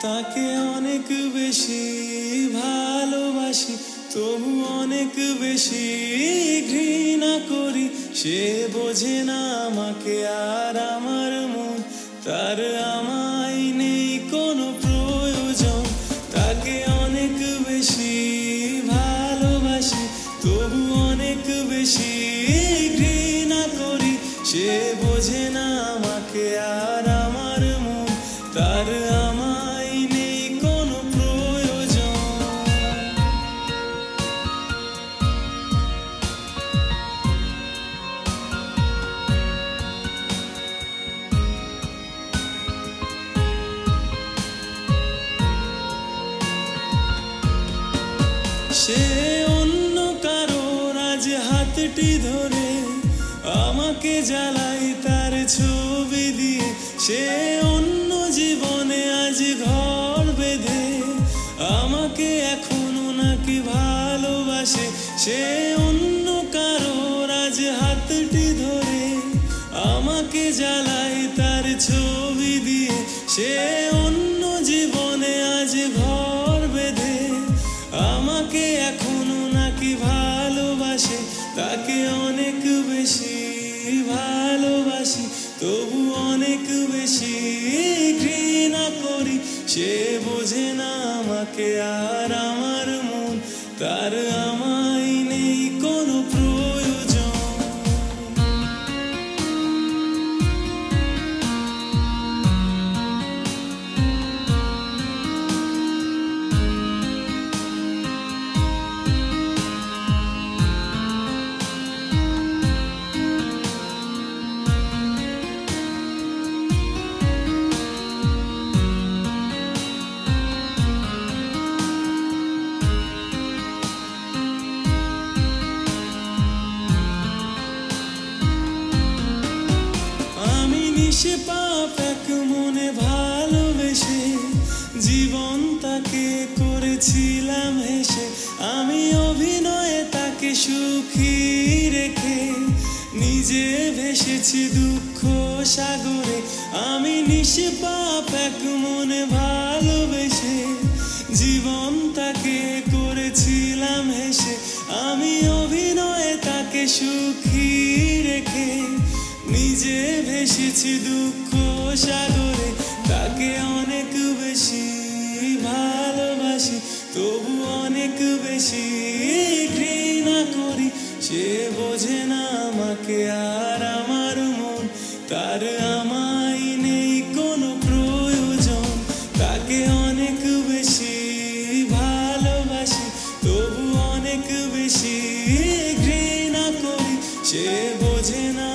তাকে অনেক বেশি ভালোবাসি, তবু অনেক বেশি ঘৃণা করি। সে বোঝে না আমাকে আর আমার মন, তার আমায় নেই কোনো প্রয়োজন। তাকে অনেক বেশি ভালোবাসি, তবু অনেক বেশি ঘৃণা করি। সে বোঝে না আমাকে আর আমার মন, তার আমায় নেই কোনো প্রয়োজন। সে অন্য কারোর আজ হাতটি ধরে আমাকে জ্বালাই তার ছবি দিয়ে। সে অন্য জীবনে আজ ঘর বেঁধে আমাকে এখনো নাকি ভালোবাসে। সে অন্য কারোর আজ হাতটি ধরে আমাকে জ্বালাই তার ছবি দিয়ে। সে অন্য জীবনে আজ ঘর বেঁধে আমাকে এখনো নাকি ভালোবাসে। তাকে অনেক বেশি ভালোবাসি, তবু অনেক বেশি ঘৃণা করি। সে বোঝে না আমাকে আর আমার মন, তার আমায় নেই কোনো প্রয়োজন। সে পাপ এক মনে ভালোবেসে জীবন তাকে করেছিলাম হেসে। আমি অভিনয়ে তাকে সুখী রেখে নিজে ভেসেছি দুঃখ সাগরে। আমি নিষ্পাপ এক মনে ভালোবেসে জীবন তাকে করেছিলাম হেসে। আমি অভিনয়ে তাকে সুখী রেখে নিজে ভেসেছি দুঃখ সাগরে। তাকে অনেক বেশি ভালোবাসি, তবু অনেক বেশি ঘৃণা করি। সে বোঝে না আমাকে আর আমার মন, তার আমায় নেই কোনো প্রয়োজন। তাকে অনেক বেশি ভালোবাসি, তবু অনেক বেশি ঘৃণা করি। সে বোঝে না